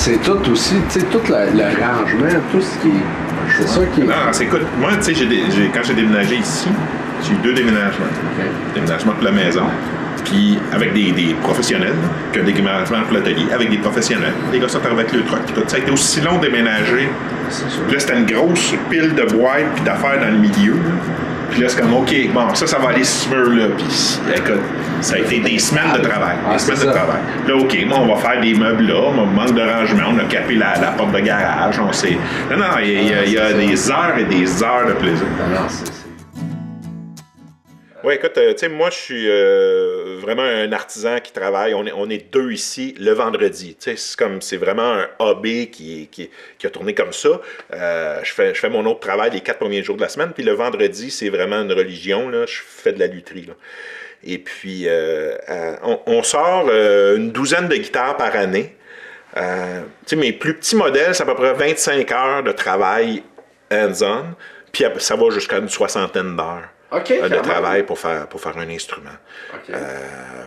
c'est tout aussi, tu sais, tout le rangement, tout ce qui est... C'est ça qui est... Non, c'est écoute, moi, tu sais, quand j'ai déménagé ici, j'ai eu 2 déménagements. Okay. Déménagement pour la maison, puis avec des professionnels, qu'un déménagement pour l'atelier, avec des professionnels. Les gars sont arrivés avec le truck, puis tout. Ça a été aussi long de déménager. Puis là, c'était une grosse pile de boîtes puis d'affaires dans le milieu. Là. Puis là, c'est comme, OK, bon, ça va aller ce mur-là. Puis, écoute, ça a été des semaines de travail. Des semaines de travail. Là, OK, bon, on va faire des meubles là, on manque de rangement, on a capé la porte de garage, on sait. Non, il y a des heures et des heures de plaisir. Non, oui, écoute, tu sais, moi, je suis vraiment un artisan qui travaille. On est 2 ici le vendredi. Tu sais, c'est vraiment un hobby qui a tourné comme ça. Je fais mon autre travail les 4 premiers jours de la semaine, puis le vendredi, c'est vraiment une religion. Là. Je fais de la lutherie. Là. Et puis, on sort une douzaine de guitares par année. Tu sais, mes plus petits modèles, c'est à peu près 25 heures de travail hands-on, puis ça va jusqu'à une 60aine d'heures. De travail pour faire un instrument. Okay.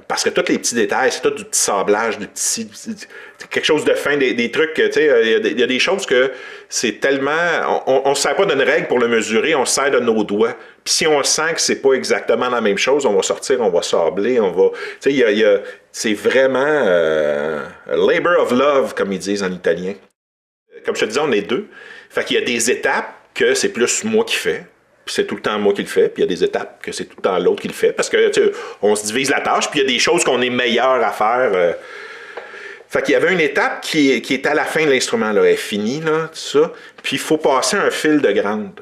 Parce que tous les petits détails, c'est tout du petit sablage, quelque chose de fin, des trucs, tu sais, il y a des choses que c'est tellement... On ne se sert pas d'une règle pour le mesurer, on se sert de nos doigts. Puis si on sent que c'est pas exactement la même chose, on va sortir, on va sabler, on va... Tu sais, c'est vraiment labor of love, comme ils disent en italien. Comme je te disais, on est 2. Fait qu'il y a des étapes que c'est plus moi qui fais. Puis c'est tout le temps moi qui le fais, puis il y a des étapes que c'est tout le temps l'autre qui le fait, parce que, tu sais, on se divise la tâche, puis il y a des choses qu'on est meilleur à faire. Fait qu'il y avait une étape qui est à la fin de l'instrument, là, elle est finie, là, tout ça, puis il faut passer un fil de grande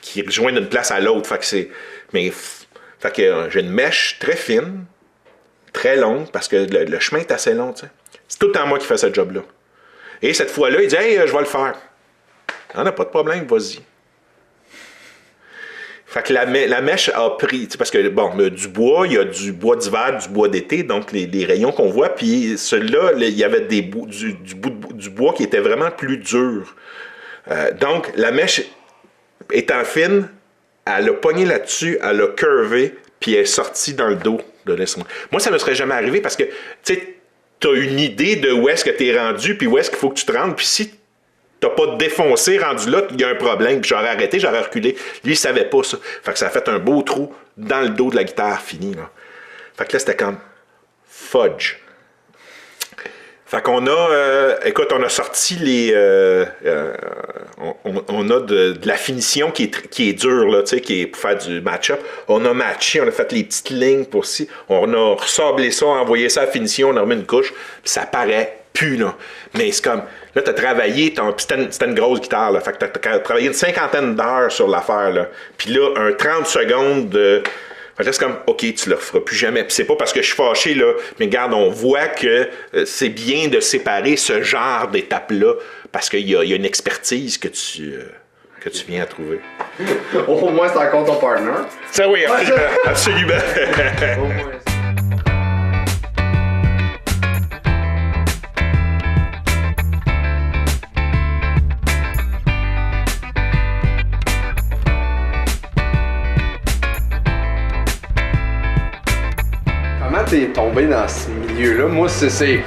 qui rejoint d'une place à l'autre, fait que j'ai une mèche très fine, très longue, parce que le chemin est assez long, tu sais. C'est tout le temps moi qui fais ce job-là. Et cette fois-là, il dit « Hey, je vais le faire. » Ah, non, pas de problème, vas-y. Fait que la mèche a pris, parce que, bon, du bois, il y a du bois d'hiver, du bois d'été, donc les rayons qu'on voit, puis celui-là, il y avait du bois qui était vraiment plus dur. Donc, la mèche étant fine, elle a pogné là-dessus, elle a curvé, puis elle est sortie dans le dos de l'instrument. Moi, ça ne me serait jamais arrivé parce que, tu sais, tu as une idée de où est-ce que tu es rendu, puis où est-ce qu'il faut que tu te rendes, puis si t'as pas défoncé, rendu là, il y a un problème, puis j'aurais arrêté, j'aurais reculé. Lui, il savait pas ça. Fait que ça a fait un beau trou dans le dos de la guitare finie, là. Fait que là, c'était comme fudge. Fait qu'on a, écoute, on a sorti on a de la finition qui est dure, là, tu sais, qui est pour faire du match-up. On a matché, on a fait les petites lignes pour ci. On a ressablé ça, envoyé ça à la finition, on a remis une couche, puis ça paraît plus, là. Mais c'est comme, là, t'as travaillé, c'était une grosse guitare, là. Fait que t'as travaillé une 50aine d'heures sur l'affaire, là. Puis là, un 30 secondes de... Fait que là, c'est comme, OK, tu le referas plus jamais. Puis c'est pas parce que je suis fâché, là, mais regarde, on voit que c'est bien de séparer ce genre d'étapes-là, parce qu'il y a une expertise que tu viens à trouver. Au moins, c'est encore ton partner. Ça, oui, absolument. Comment t'es tombé dans ce milieu-là? Moi, ça fait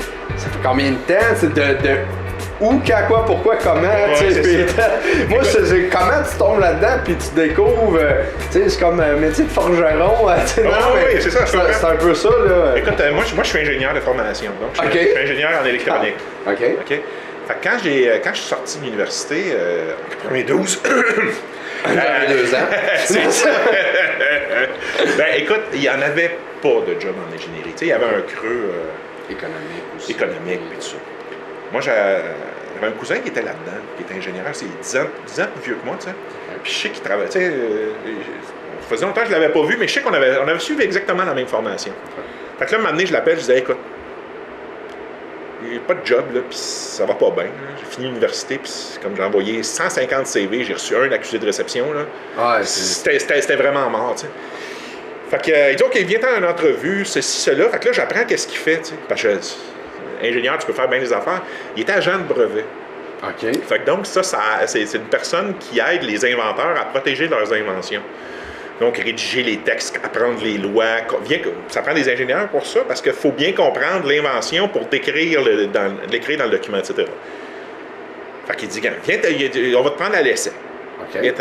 combien de temps? C'est de où, quand, quoi, pourquoi, comment? Ouais, moi, c'est comment tu tombes là-dedans puis tu découvres, c'est comme un métier de forgeron. Oui, c'est ça. C'est un peu ça, là. Écoute, moi, je suis ingénieur de formation, donc je suis ingénieur en électronique. OK. Fait que quand je suis sorti de l'université, en 92... J'avais 2 ans. C'est ça. Ben, écoute, il n'y en avait pas de job en ingénierie. Tu sais, il y avait un creux économique aussi. Économique et tout ça. Moi, j'avais un cousin qui était là-dedans, qui était ingénieur. C'est 10 ans plus vieux que moi, tu sais. Puis je sais qu'il travaillait. Tu sais, ça faisait longtemps que je ne l'avais pas vu, mais je sais qu'on avait suivi exactement la même formation. Fait que là, un moment donné, je l'appelle, je disais, écoute, j'ai pas de job, là, puis ça va pas bien. J'ai fini l'université, puis comme j'ai envoyé 150 CV, j'ai reçu un accusé de réception. Là. Ouais, c'était vraiment mort, tu sais. Fait que, il dit, OK, viens dans une entrevue, ceci, cela. Fait que là, j'apprends qu'est-ce qu'il fait, tu sais. Parce que, ingénieur, tu peux faire bien des affaires. Il était agent de brevet. OK. Fait que donc, c'est une personne qui aide les inventeurs à protéger leurs inventions. Donc, rédiger les textes, apprendre les lois. Ça prend des ingénieurs pour ça, parce qu'il faut bien comprendre l'invention pour l'écrire dans le document, etc. Fait qu'il dit, viens, on va te prendre à l'essai. OK.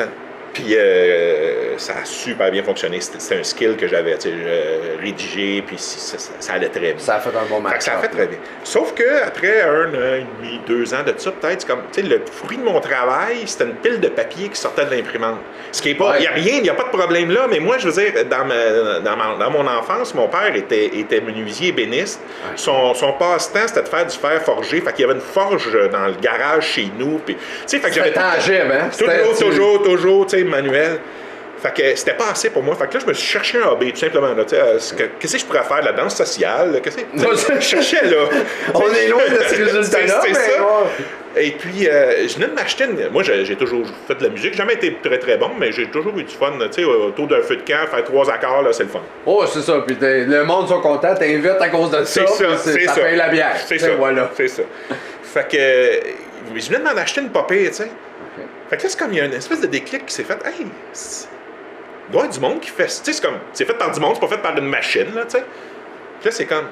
Puis ça a super bien fonctionné. C'était un skill que j'avais, rédigé, puis ça allait très bien. Ça a fait un bon match. Ça a fait très bien. Sauf qu'après 1 an et demi, 2 ans de ça, peut-être, c'est comme, le fruit de mon travail, c'était une pile de papier qui sortait de l'imprimante. Ce qui est pas, il n'y a pas de problème là, mais moi, je veux dire, dans mon enfance, mon père était menuisier ébéniste. Ouais. Son passe-temps, c'était de faire du fer forgé. Fait qu'il y avait une forge dans le garage chez nous. Puis, fait que j'avais tangible, hein? Toujours, manuel. Fait que c'était pas assez pour moi. Fait que là, je me suis cherché un hobby, tout simplement. Qu'est-ce que je pourrais faire? La danse sociale? Je cherchais, là. On est loin de ce résultat-là, mais ça. Et puis, je venais de m'acheter Moi, j'ai toujours fait de la musique. J'ai jamais été très, très bon, mais j'ai toujours eu du fun. Tu sais, autour d'un feu de camp, faire 3 accords, là, c'est le fun. Oh, c'est ça. Puis le monde sont contents, t'invites à cause de ça. Ça paye la bière. C'est ça. Voilà. C'est ça. Fait que, je venais de m'en acheter une popée, tu sais. Okay. Fait que là, c'est comme il y a une espèce de déclic qui s'est fait. Hey, il doit y avoir du monde qui fait. Tu sais, c'est comme. C'est fait par du monde, c'est pas fait par une machine, là, tu sais. Puis là, c'est comme.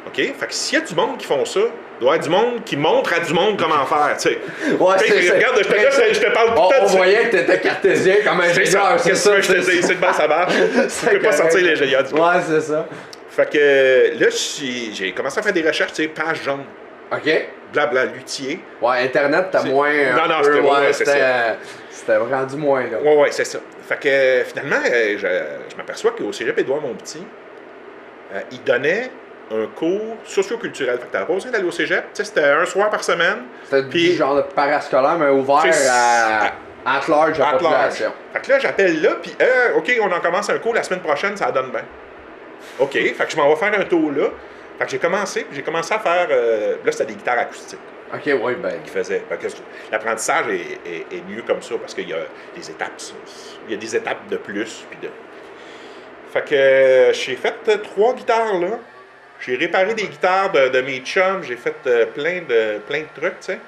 OK? Fait que s'il y a du monde qui font ça, il doit y avoir du monde qui montre à du monde comment faire, tu sais. Ouais, regarde, je te parle tout le temps. On voyait que t'étais cartésien comme ingénieur, c'est ça. Je te dis, c'est de base, ça marche. Tu peux pas sortir l'ingénieur du monde. Ouais, c'est ça. Fait que là, j'ai commencé à faire des recherches, tu sais, page jaune. OK. Blabla, luthier. Ouais, Internet, t'as moins. Non, c'était rendu moins, là. Ouais, c'est ça. Fait que finalement, je m'aperçois qu'au cégep Édouard Montpetit, il donnait un cours socio-culturel. Fait que t'avais pas besoin d'aller au cégep. Tu sais, c'était un soir par semaine. C'était du genre de parascolaire, mais ouvert à large à la population. Fait que là, j'appelle là, puis OK, on en commence un cours la semaine prochaine, ça donne bien. OK, fait que je m'en vais faire un tour là. Fait que j'ai commencé à faire. Là, c'était des guitares acoustiques. OK, oui, ben. Qui faisait. L'apprentissage est mieux comme ça parce qu'il y a des étapes. Il y a des étapes de plus. Puis de... Fait que j'ai fait 3 guitares là. J'ai réparé des guitares de mes chums. J'ai fait plein de trucs, tu sais.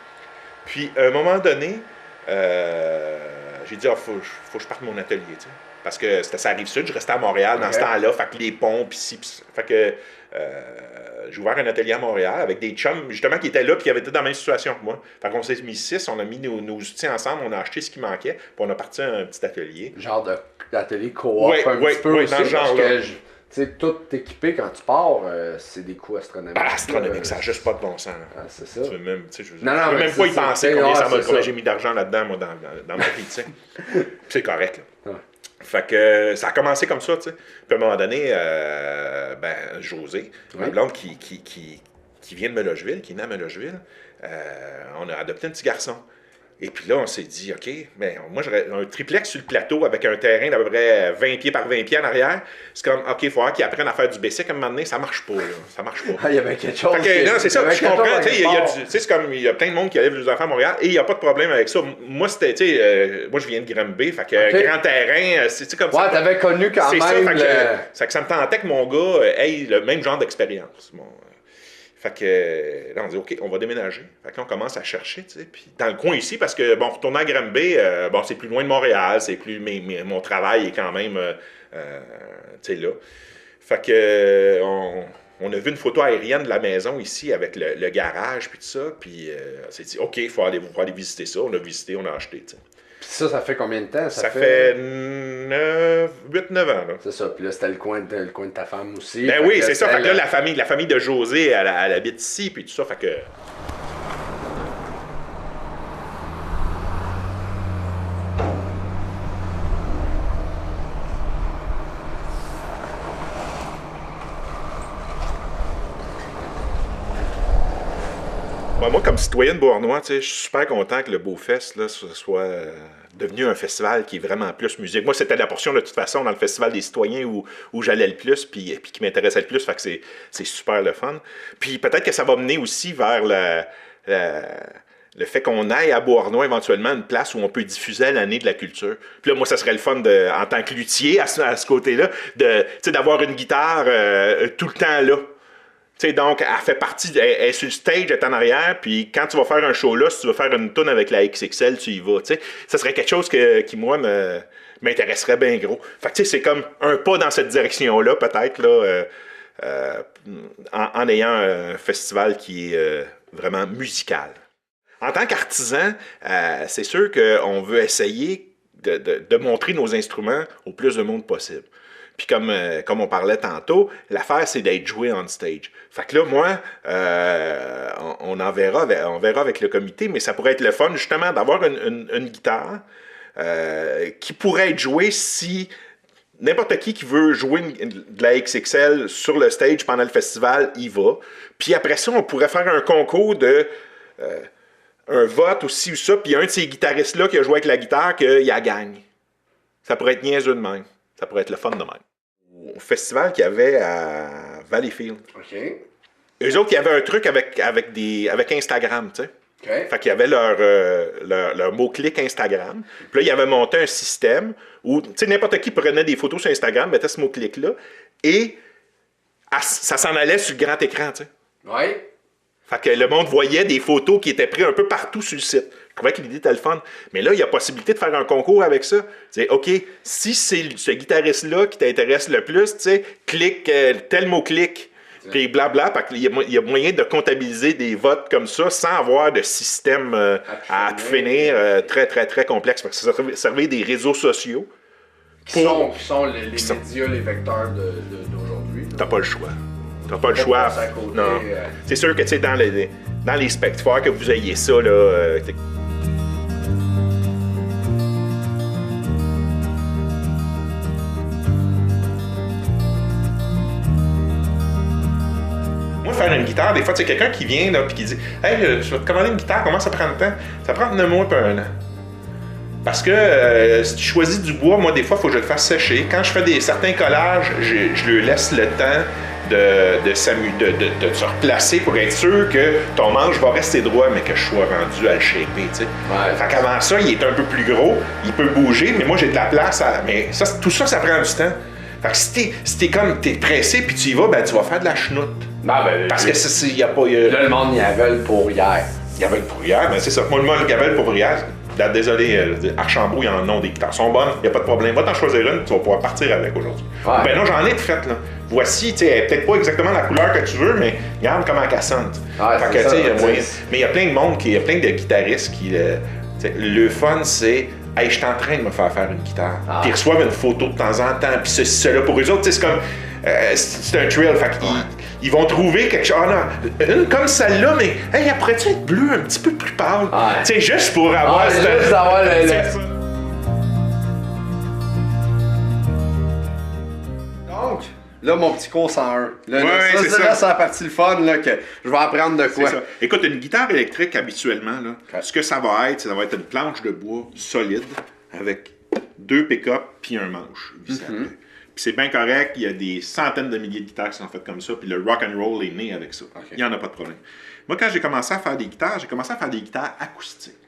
Puis à un moment donné, j'ai dit, faut que je parte de mon atelier, tu sais. Parce que ça arrive sud, je restais à Montréal dans ce temps-là, fait que les ponts, pis ci, pis ça. Fait que j'ai ouvert un atelier à Montréal avec des chums, justement, qui étaient là, puis qui avaient été dans la même situation que moi. Fait qu'on s'est mis 6, on a mis nos outils ensemble, on a acheté ce qui manquait, puis on a parti un petit atelier. Genre d'atelier coop, un petit peu aussi, dans ce genre-là. Tu sais, tout équipé quand tu pars, c'est des coûts astronomiques. Astronomiques, ça n'a juste pas de bon sens. C'est ça. Tu veux même, je veux même pas y penser combien j'ai mis d'argent là-dedans, moi, dans ma vie, tu sais. C'est correct, là. Fait que ça a commencé comme ça, tu sais. Puis à un moment donné, José, ma blonde qui vient de Melogeville, qui est née à Melogeville, on a adopté un petit garçon. Et puis là, on s'est dit, OK, mais moi, j'aurais un triplex sur le plateau avec un terrain d'à peu près 20 pieds par 20 pieds en arrière. C'est comme, OK, il faut qu'ils apprennent à faire du basic à un moment donné. Ça marche pas, là. Ça marche pas. Il y avait quelque chose. Non, c'est ça. Je comprends. Tu sais, c'est comme, il y a plein de monde qui élève les enfants à Montréal et il n'y a pas de problème avec ça. Moi, c'était, tu sais, moi, je viens de Granby. Fait que grand terrain, c'est comme ça. Ouais, t'avais connu quand même. C'est que ça me tentait que mon gars ait le même genre d'expérience. Bon, fait que là, on dit, OK, on va déménager. Fait que là, on commence à chercher, tu sais. Puis dans le coin ici, parce que, bon, retourner à Granby, c'est plus loin de Montréal, c'est plus. Mais mon travail est quand même, tu sais, là. Fait que, on a vu une photo aérienne de la maison ici avec le garage, puis tout ça. Puis on s'est dit, OK, il faut aller visiter ça. On a visité, on a acheté, tu sais. Puis ça fait combien de temps? Ça fait 8-9 ans. Là. C'est ça. Puis là, c'était le coin de ta femme aussi. Ben oui, c'est ça. Fait que là, la famille de José, elle habite ici, puis tout ça. Fait que... Moi, comme citoyen de Beauharnois, je suis super content que le Beaufest là, soit devenu un festival qui est vraiment plus musique. Moi, c'était la portion, de toute façon, dans le festival des citoyens où j'allais le plus, puis qui m'intéressait le plus, fait que c'est super le fun. Puis peut-être que ça va mener aussi vers le fait qu'on aille à Beauharnois éventuellement une place où on peut diffuser l'année de la culture. Puis là, moi, ça serait le fun, en tant que luthier, à ce côté-là, d'avoir une guitare tout le temps là. sais, donc, elle fait partie, elle est sur le stage, elle est en arrière, puis quand tu vas faire un show là, si tu veux faire une tourne avec la XXL, tu y vas, tu sais. Ça serait quelque chose qui moi, m'intéresserait bien gros. Fait que, tu sais, c'est comme un pas dans cette direction-là, peut-être, là, en ayant un festival qui est vraiment musical. En tant qu'artisan, c'est sûr qu'on veut essayer de montrer nos instruments au plus de monde possible. Puis comme on parlait tantôt, l'affaire, c'est d'être joué on stage. Fait que là, moi, on verra avec le comité, mais ça pourrait être le fun, justement, d'avoir une guitare qui pourrait être jouée si n'importe qui veut jouer de la XXL sur le stage pendant le festival, y va. Puis après ça, on pourrait faire un concours de... un vote aussi ou ça, puis un de ces guitaristes-là qui a joué avec la guitare, qu'il la gagne. Ça pourrait être niaiseux de même. Ça pourrait être le fun de même. Au festival qu'il y avait à Valleyfield. OK. Eux autres, il y avait un truc avec Instagram, tu sais. OK. Fait qu'il y avait leur mot-clic Instagram. Puis là, ils avaient monté un système où, tu sais, n'importe qui prenait des photos sur Instagram, mettait ce mot-clic-là, et ça s'en allait sur le grand écran, tu sais. Ouais. Fait que le monde voyait des photos qui étaient prises un peu partout sur le site. Je trouvais que l'idée était le fun. Mais là, il y a possibilité de faire un concours avec ça. C'est OK, si c'est ce guitariste-là qui t'intéresse le plus, tu sais, clique tel mot-clic, puis blabla. Fait qu'il y a moyen de comptabiliser des votes comme ça sans avoir de système à finir très, très, très complexe. Parce que ça servait des réseaux sociaux. Qui sont les médias, les vecteurs d'aujourd'hui. T'as pas le choix. T'as pas le choix. Non. C'est sûr que, tu sais, dans les spectacles, que vous ayez ça, là. Moi, faire une guitare, des fois, tu sais, quelqu'un qui vient, là, puis qui dit hey, je vais te commander une guitare, comment ça prend le temps? Ça prend 9 mois, pas 1 an. Parce que si tu choisis du bois, moi, des fois, il faut que je le fasse sécher. Quand je fais certains collages, je lui laisse le temps de se replacer pour être sûr que ton manche va rester droit, mais que je sois rendu à le shaper, tu sais. Ouais. Fait qu'avant ça, il est un peu plus gros, il peut bouger, mais moi, j'ai de la place. Mais ça, tout ça, ça prend du temps. Fait que si t'es pressé puis tu y vas, ben tu vas faire de la chenoute. Parce que il y a pas... Là, le monde y avait pour hier. Il y avait pour hier, mais c'est ça. Moi, le monde y avait pour hier. Désolé, Archambault, ils en ont des guitares. Elles sont bonnes, il n'y a pas de problème. Va t'en choisir une, tu vas pouvoir partir avec aujourd'hui. Ouais. Ben non, j'en ai de faites, là. Voici, tu sais, elle est peut-être pas exactement la couleur que tu veux, mais regarde comment elle sonne. Ouais, fait que, tu sais, mais il y a plein de monde, il y a plein de guitaristes qui. Le fun, c'est. Hey, je suis en train de me faire une guitare. Puis ils reçoivent une photo de temps en temps, puis cela pour eux autres, c'est comme. C'est un trail, fait ils vont trouver quelque chose. Ah non, une comme celle-là, mais hey, elle pourrait-tu être bleue un petit peu plus pâle? Tu sais, juste pour avoir juste avoir Donc, là, mon petit cours 101. Là, c'est la partie le fun, là, que je vais apprendre de quoi. Ça. Écoute, une guitare électrique, habituellement, là, ce que ça va être une planche de bois solide avec 2 pick-up puis un manche. Puis c'est bien correct, il y a des centaines de milliers de guitares qui sont faites comme ça, puis le rock and roll est né avec ça. Il n'y en a pas de problème. Moi, quand j'ai commencé à faire des guitares, j'ai commencé à faire des guitares acoustiques.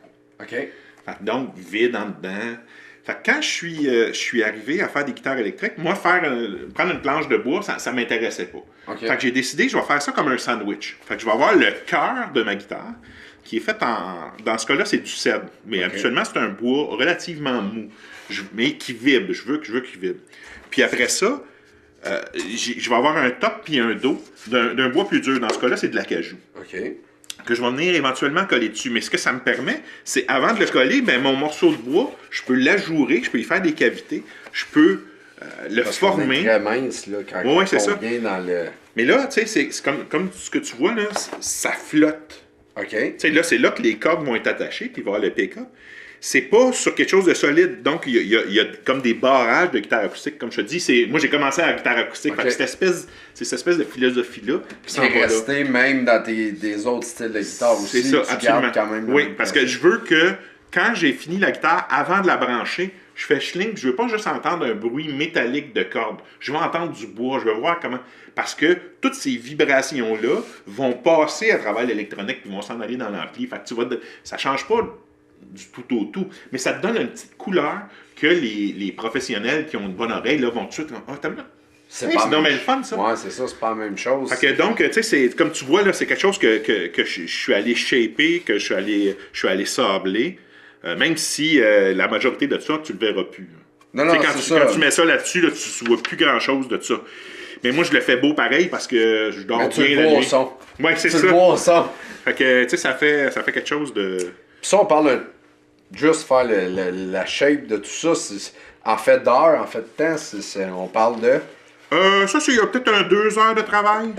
Donc, vide en dedans. Fait que quand je suis arrivé à faire des guitares électriques, moi, prendre une planche de bois, ça ne m'intéressait pas. Fait que j'ai décidé, je vais faire ça comme un sandwich. Fait que je vais avoir le cœur de ma guitare, qui est fait dans ce cas-là, c'est du cèdre. Mais habituellement, c'est un bois relativement mou, mais qui vibre. Je veux qu'il vibre. Puis après ça, je vais avoir un top puis un dos d'un bois plus dur. Dans ce cas-là, c'est de l'acajou. Que je vais venir éventuellement coller dessus. Mais ce que ça me permet, c'est avant de le coller, ben, mon morceau de bois, je peux l'ajourer, je peux y faire des cavités, je peux le former. C'est très mince, là, quand c'est ça. Dans le... Mais là, tu sais, c'est comme ce que tu vois, là, ça flotte. Tu sais, là, c'est là que les cordes vont être attachées, puis il va y avoir le pick-up. C'est pas sur quelque chose de solide, donc il y a comme des barrages de guitare acoustique, comme je te dis. Moi, j'ai commencé à la guitare acoustique, fait que cette espèce de philosophie-là. C'est resté même dans des autres styles de guitare aussi. C'est ça, absolument. Quand même parce que je veux que, quand j'ai fini la guitare, avant de la brancher, je fais schling, je veux pas juste entendre un bruit métallique de cordes. Je veux entendre du bois, je veux voir comment... Parce que toutes ces vibrations-là vont passer à travers l'électronique, puis vont s'en aller dans l'ampli. Fait que ça change pas du tout au tout, mais ça te donne une petite couleur que les professionnels qui ont une bonne oreille là, vont tout de suite C'est Hey, pas c'est la même normal le fun, ça. Ouais, c'est ça, c'est pas la même chose. Fait que donc, tu sais, comme tu vois, là, c'est quelque chose que je suis allé shaper, que je suis allé sabler, même si la majorité de ça, tu le verras plus. Non, Tu sais, non, quand, c'est tu, ça. quand tu mets ça là-dessus, là, tu vois plus grand-chose de ça. Mais moi, je le fais beau pareil parce que je dors Mais tu bien le la vois au nuit. son. Ouais, c'est Tu ça. le vois au son. Fait que, tu sais, ça fait quelque chose de... Puis ça, on parle de juste faire la shape de tout ça. En fait d'heure, en fait de temps, on parle de... Ça, c'est peut-être 2 heures de travail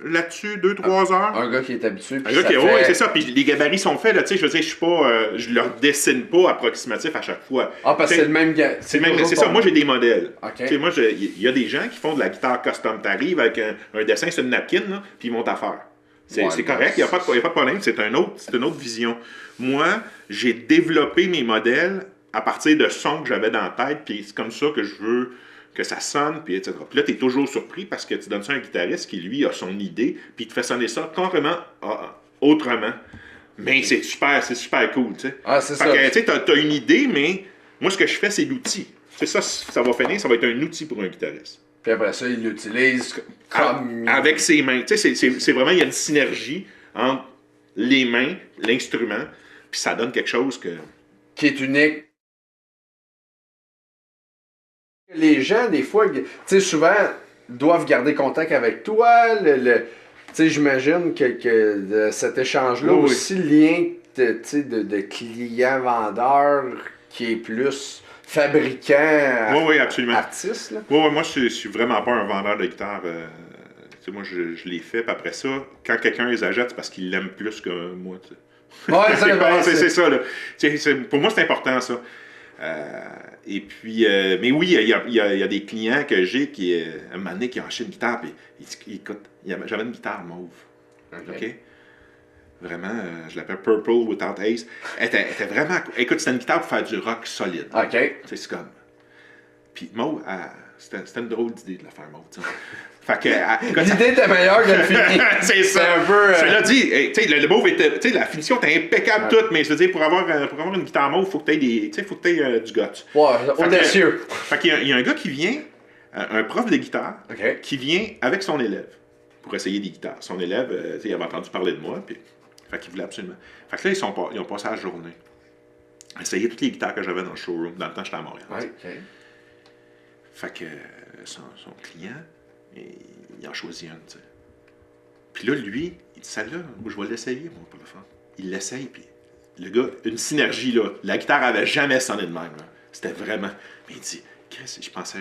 là-dessus, 2-3 heures. Un gars qui est habitué. Puis Un gars ça qui, fait... ouais, c'est ça. Puis les gabarits sont faits, là, tu sais, je veux dire, je suis pas, je leur dessine pas approximatif à chaque fois. Ah, parce que T'sais, c'est le même gars. c'est ça. Moi, j'ai des modèles. Ok. Tu sais, moi, il y a des gens qui font de la guitare custom. T'arrives avec un dessin sur une napkin, là, puis ils vont t'en faire. C'est Ouais, correct, il n'y a pas de problème. C'est une autre vision. Moi, j'ai développé mes modèles à partir de sons que j'avais dans la tête, puis c'est comme ça que je veux que ça sonne, puis etc. Puis là, tu es toujours surpris parce que tu donnes ça à un guitariste qui, lui, a son idée, puis il te fait sonner ça complètement autrement. Mais c'est super cool, tu sais. Ah, c'est ça. Fait que, tu sais, t'as une idée, mais moi, ce que je fais, c'est l'outil. C'est ça, ça va finir, ça va être un outil pour un guitariste. Puis après ça, il l'utilise comme... Avec ses mains. Tu sais, c'est vraiment, il y a une synergie entre les mains, l'instrument, puis ça donne quelque chose que... Qui est unique. Les gens, des fois, tu sais, souvent, doivent garder contact avec toi. Tu sais, j'imagine que cet échange-là, Oui, oui. aussi, le lien de client-vendeur qui est plus fabricant, Oui, absolument. artiste. Là. Oui, moi, je suis vraiment pas un vendeur de guitare. Tu sais, moi, je les fais, puis après ça, quand quelqu'un les achète, c'est parce qu'il l'aime plus que moi. Tu sais. Ouais, c'est ça, là. Pour moi, c'est important, ça. Et puis, mais oui, il y a des clients que j'ai qui, un moment donné, qui ont acheté une guitare, puis écoute, j'avais une guitare mauve. OK? Vraiment, je l'appelle Purple Without Ace. Elle était vraiment... Écoute, c'était une guitare pour faire du rock solide. OK. Tu sais, c'est comme... Puis mauve, c'était une drôle d'idée de la faire mauve, tu sais. Fait que... L'idée était meilleure que le fini. C'est ça. C'est un peu... Cela dit, tu sais, le mauve était... Tu sais, la finition était impeccable toute, mais je veux dire, pour avoir une guitare mauve, il faut que tu aies du guts. Ouais, audacieux. Fait qu'il y a un gars qui vient, un prof de guitare, OK. qui vient avec son élève pour essayer des guitares. Son élève, tu sais, il avait entendu parler de moi, puis... Fait qu'il voulait absolument. Fait que là, ils ont passé la journée à essayer toutes les guitares que j'avais dans le showroom. Dans le temps, j'étais à Montréal. Ouais, OK. Fait que son client, il en choisit une, tu sais. Puis là, lui, il dit, celle-là, je vais l'essayer, moi, pour le fun. Il l'essaye, puis le gars, une synergie, là. La guitare avait jamais sonné de même, là. C'était vraiment... Mais il dit, Chris, je pensais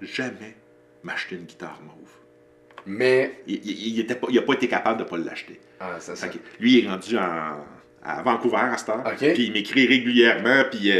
jamais m'acheter une guitare mauve. Mais... Il n'a pas été capable de ne pas l'acheter. Ah, c'est ça. Lui, il est rendu à Vancouver à cette heure. OK. Puis il m'écrit régulièrement. Puis,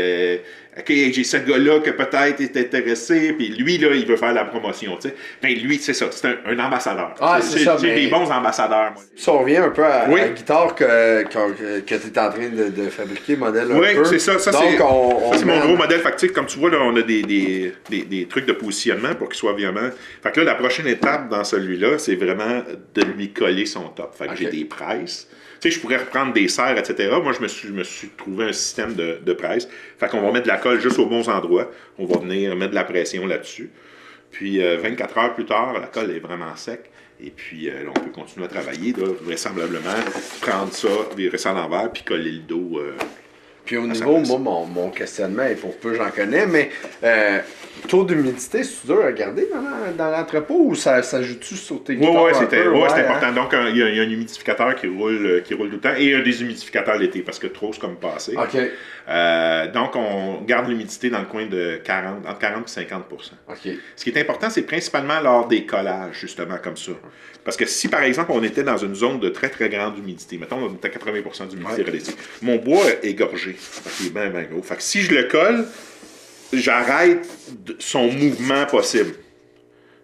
OK, j'ai ce gars-là que peut-être est intéressé. Puis lui, là, il veut faire la promotion. Tu sais. Ben, lui, c'est ça. C'est un ambassadeur. Ah, c'est ça. J'ai des bons ambassadeurs, moi. Si on revient un peu à Oui. la guitare que tu es en train de fabriquer, modèle un Oui, peu. c'est ça. Ça, Donc, c'est mon nouveau modèle. Fait que, tu sais, comme tu vois, là, on a des trucs de positionnement pour qu'il soit vraiment... Fait que là, la prochaine étape dans celui-là, c'est vraiment de lui coller son top. Fait que j'ai des presses. Tu sais, je pourrais reprendre des serres, etc. Moi, je me suis trouvé un système de presse. Fait qu'on va mettre de la colle juste aux bons endroits. On va venir mettre de la pression là-dessus. Puis, 24 heures plus tard, la colle est vraiment sec. Et puis, là, on peut continuer à travailler, là, vraisemblablement, prendre ça, virer ça à l'envers, puis coller le dos. Puis au niveau, moi, mon questionnement, et pour peu j'en connais, mais taux d'humidité, c'est dur à garder dans l'entrepôt ou ça joue-tu sur tes guitares? Oui, c'est important. Hein? Donc, il y a un humidificateur qui roule tout le temps et un déshumidificateur l'été parce que trop, c'est comme passé. OK. Donc, on garde l'humidité dans le coin de entre 40 et 50 OK. Ce qui est important, c'est principalement lors des collages, justement, comme ça. Parce que si, par exemple, on était dans une zone de très, très grande humidité, mettons, on était à 80 d'humidité relative, mon bois est gorgé. Fait qu'il est bien gros. Fait que si je le colle, j'arrête son mouvement possible.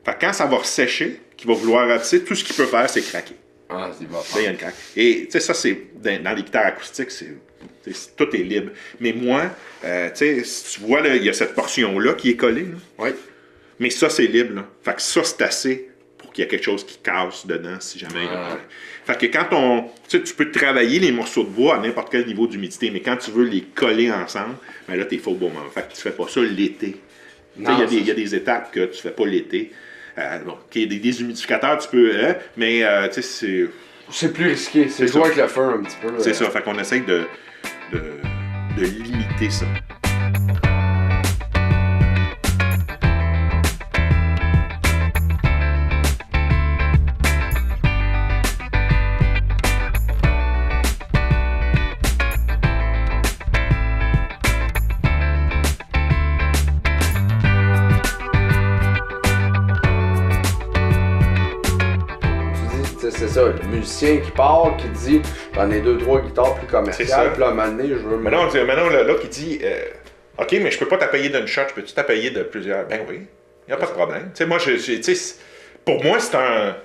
Fait que quand ça va ressécher, qu'il va vouloir attiser, tout ce qu'il peut faire, c'est craquer. Ah, c'est bon. Là, il y a une craque. Et, tu sais, ça, c'est dans les guitares acoustiques, tout est libre. Mais moi, tu sais, si tu vois, là, il y a cette portion-là qui est collée. Là. Oui. Mais ça, c'est libre. Là. Fait que ça, c'est assez pour qu'il y ait quelque chose qui casse dedans si jamais il y a un problème. Fait que quand tu peux travailler les morceaux de bois à n'importe quel niveau d'humidité, mais quand tu veux les coller ensemble, ben là, t'es faux au bon moment. Fait que tu fais pas ça l'été. Il y a des étapes que tu fais pas l'été. Bon, OK, des humidificateurs, tu peux, mais tu sais, c'est... C'est plus risqué, c'est jouer avec le feu un petit peu. C'est ça, fait qu'on essaye de limiter ça. C'est ça, le musicien qui part, qui dit j'en ai 2-3 guitares plus commerciales, puis là, à un moment donné, je veux. Maintenant, là, qui dit OK, mais je peux pas t'appayer d'une shot, je peux-tu t'appayer de plusieurs? Ben oui, il n'y a pas de problème. Tu sais, moi, pour moi, c'est un.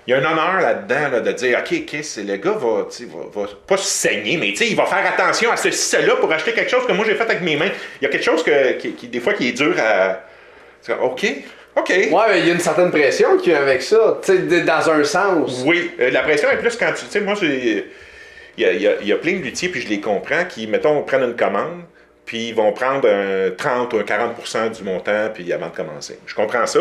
Il y a un honneur là-dedans là, de dire OK, le gars va pas se saigner, mais il va faire attention à cela pour acheter quelque chose que moi j'ai fait avec mes mains. Il y a quelque chose qui des fois, qui est dur à. OK. Ouais, mais il y a une certaine pression qui est avec ça, tu sais, dans un sens. Oui, la pression est plus quand tu sais, moi, il y a plein de luthiers, puis je les comprends, qui, mettons, prennent une commande, puis ils vont prendre un 30 ou un 40% du montant, puis avant de commencer. Je comprends ça.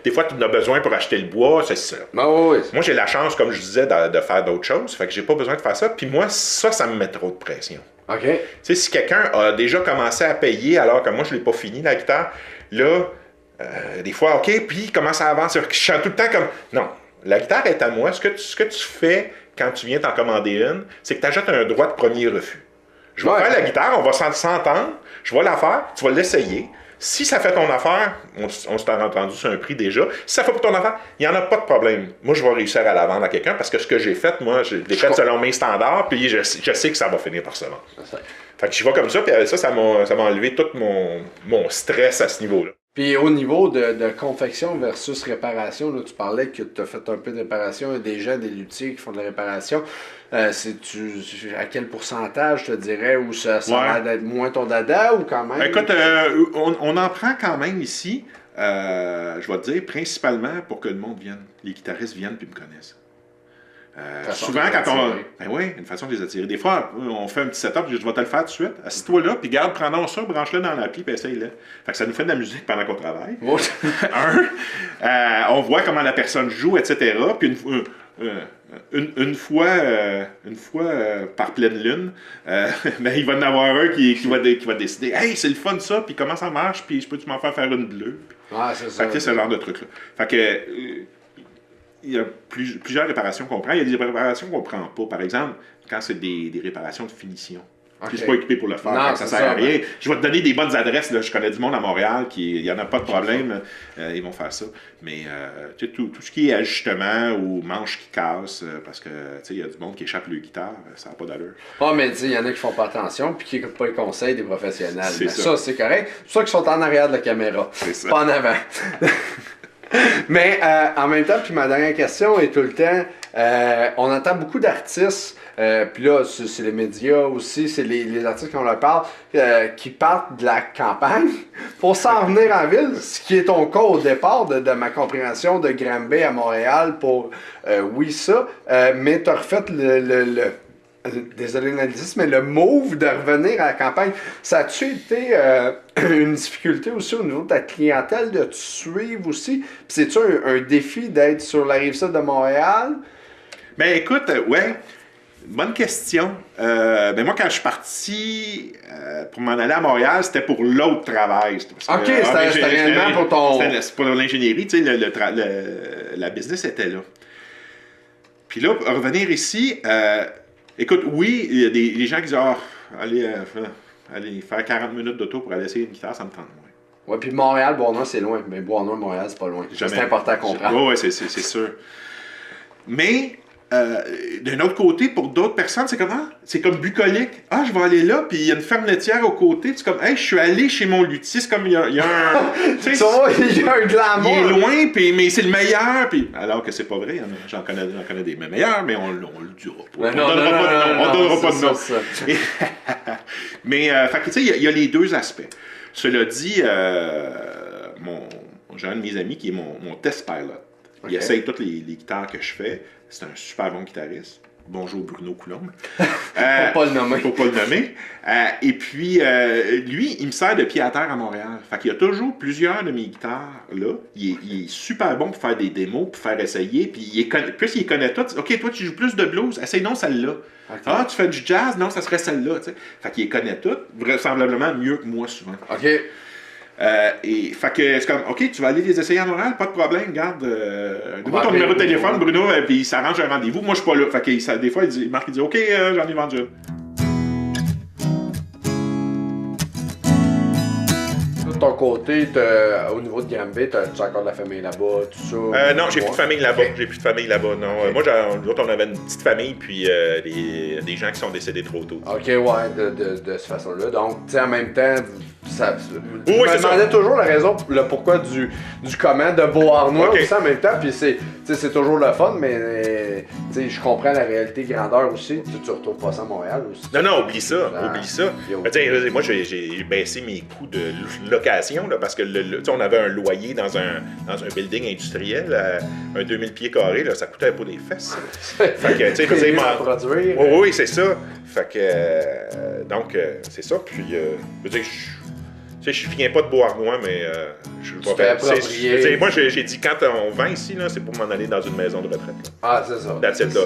Des fois, tu en as besoin pour acheter le bois, c'est ça. Oui. Moi, j'ai la chance, comme je disais, de faire d'autres choses, fait que j'ai pas besoin de faire ça, puis moi, ça me met trop de pression. OK. Tu sais, si quelqu'un a déjà commencé à payer alors que moi, je l'ai pas fini, la guitare, là... des fois, OK, puis comment ça avance? Je chante tout le temps comme... Non, la guitare est à moi. Ce que tu fais quand tu viens t'en commander une, c'est que tu achètes un droit de premier refus. Je vais faire la guitare, on va s'entendre, je vais la faire, tu vas l'essayer. Si ça fait ton affaire, on s'est entendu sur un prix déjà. Si ça fait pas ton affaire, il n'y en a pas de problème. Moi, je vais réussir à la vendre à quelqu'un parce que ce que j'ai fait, moi, je l'ai fait selon mes standards, puis je sais que ça va finir par se vendre. Fait que j'y vais comme ça, puis ça m'a enlevé tout mon stress à ce niveau-là. Puis au niveau de confection versus réparation, là, tu parlais que tu as fait un peu de réparation, il y a des gens, des luthiers qui font de la réparation. À quel pourcentage, je te dirais, ou ça a l'air d'être moins ton dada ou quand même? Écoute, on en prend quand même ici, je vais te dire, principalement pour que le monde vienne, les guitaristes viennent puis me connaissent. Souvent, quand on. Ben oui, une façon de les attirer. Des fois, on fait un petit setup, je vais te le faire tout de suite. Assis-toi là, puis garde, prends ça, branche-le dans l'appli, puis essaye-le. Fait que ça nous fait de la musique pendant qu'on travaille. On voit comment la personne joue, etc. Puis une fois par pleine lune, ben, il va y en avoir un qui va décider hey, c'est le fun ça, puis comment ça marche, puis je peux-tu m'en faire une bleue? C'est ça. Fait que c'est ce genre de truc-là. Fait que. Il y a plusieurs réparations qu'on prend. Il y a des réparations qu'on ne prend pas. Par exemple, quand c'est des réparations de finition. Je ne suis pas équipé pour le faire. Non, ça ne sert à rien. Je vais te donner des bonnes adresses. Là. Je connais du monde à Montréal. Il n'y en a pas de problème. Ils vont faire ça. Mais tu sais, tout ce qui est ajustement ou manches qui cassent, parce que il y a du monde qui échappe le guitare, ça n'a pas d'allure. Mais il y en a qui font pas attention puis qui n'écoutent pas les conseils des professionnels. C'est ça, c'est correct. C'est pour ça qu'ils sont en arrière de la caméra. C'est ça. Pas en avant. Mais en même temps, puis ma dernière question est tout le temps, on entend beaucoup d'artistes, puis là, c'est les médias aussi, c'est les artistes qu'on leur parle, qui partent de la campagne pour s'en venir en ville, ce qui est ton cas au départ de ma compréhension de Granby à Montréal pour, oui ça, mais tu as refait désolé l'analyse, mais le move de revenir à la campagne, ça a-tu été une difficulté aussi au niveau de ta clientèle de te suivre aussi? Puis c'est-tu un défi d'être sur la rive-sud de Montréal? Ben écoute, ouais, bonne question. Ben moi, quand je suis parti pour m'en aller à Montréal, c'était pour l'autre travail. C'était réellement pour ton... C'était pour l'ingénierie, tu sais, la business était là. Puis là, revenir ici... écoute, oui, il y a des gens qui disent allez faire 40 minutes d'auto pour aller essayer une guitare, ça me tente moins. Ouais, puis Montréal, Bois-Noir, c'est loin. Mais Bois-Noir, Montréal, c'est pas loin. C'est important à comprendre. Oui, c'est sûr. Mais, d'un autre côté, pour d'autres personnes, c'est comme bucolique. Ah, je vais aller là, puis il y a une ferme laitière au côté. C'est comme, hey, je suis allé chez mon luthier. C'est comme, il y a un. Tu sais, il y a un glamour. Il est loin, mais c'est le meilleur. Puis, alors que c'est pas vrai, j'en connais des meilleurs, mais on le dira pas. On donnera pas de nom. Mais, tu sais, il y a les deux aspects. Cela dit, j'ai un de mes amis qui est mon test pilot. Il essaye toutes les guitares que je fais. C'est un super bon guitariste. Bonjour Bruno Coulombe. Pour pas le nommer. Pour pas le nommer. Et puis, lui, il me sert de pied à terre à Montréal. Fait qu'il y a toujours plusieurs de mes guitares là. Il est super bon pour faire des démos, pour faire essayer. Puis, plus il connaît tout. OK, toi, tu joues plus de blues. Essaye non celle-là. Okay. Ah, tu fais du jazz? Non, ça serait celle-là. T'sais. Fait qu'il connaît tout, vraisemblablement mieux que moi souvent. OK. Et fait que c'est comme, OK, tu vas aller les essayer à Montréal, pas de problème, garde. Donne-moi ton numéro de téléphone, Bruno, puis il s'arrange un rendez-vous. Moi, je suis pas là. Fait que des fois, Marc, il dit, OK, j'en ai vendu une. De ton côté, au niveau de Granby, tu as encore de la famille là-bas, tout ça? Non, j'ai plus de famille là-bas. Okay. J'ai plus de famille là-bas, non. Okay. Moi, nous autres, on avait une petite famille, puis des gens qui sont décédés trop tôt. OK, ouais, de cette façon-là. Donc, tu sais, en même temps, oui, je me demandais toujours la raison, le pourquoi du comment de Beauharnois okay. aussi en même temps, puis c'est toujours le fun, mais je comprends la réalité grandeur aussi. Tu retrouves pas ça à Montréal aussi. Non, oublie ça, oublie ça. Moi, j'ai baissé mes coûts de location, là, parce que on avait un loyer dans un building industriel, un 2000 pieds carrés, là, ça coûtait un pot des fesses. Fait que, tu sais, oui, c'est ça. Fait que, donc, c'est ça, puis, je viens pas de Beauharnois, mais je vais faire. Moi, j'ai dit, quand on vend ici, là, c'est pour m'en aller dans une maison de retraite. Là. Ah, c'est ça. That's it, là.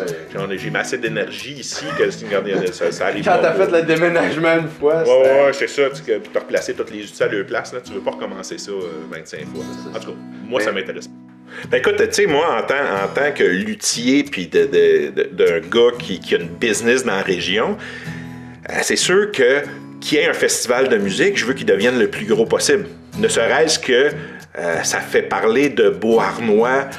J'ai assez d'énergie ici que ça arrive. Quand t'as fait le déménagement une fois, ouais, c'est ça. Pour te replacer toutes les outils à leur place, là, tu veux pas recommencer ça 25 fois. En tout cas, moi, ça m'intéresse pas. Ben écoute, tu sais, moi, en tant que luthier, puis d'un gars qui a une business dans la région, c'est sûr que qu'il y ait un festival de musique, je veux qu'il devienne le plus gros possible. Ne serait-ce que ça fait parler de Beauharnois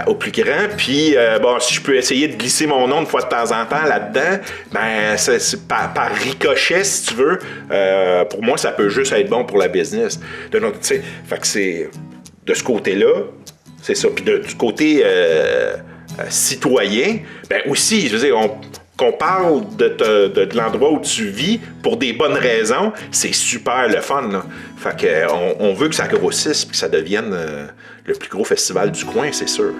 au plus grand, puis si je peux essayer de glisser mon nom de fois de temps en temps là-dedans, ben c'est par ricochet, si tu veux, pour moi, ça peut juste être bon pour la business. Donc, tu sais, fait que c'est de ce côté-là, c'est ça. Puis du côté citoyen, ben aussi, je veux dire, qu'on parle de l'endroit où tu vis pour des bonnes raisons, c'est super le fun. Là. Fait qu'on veut que ça grossisse et que ça devienne le plus gros festival du coin, c'est sûr.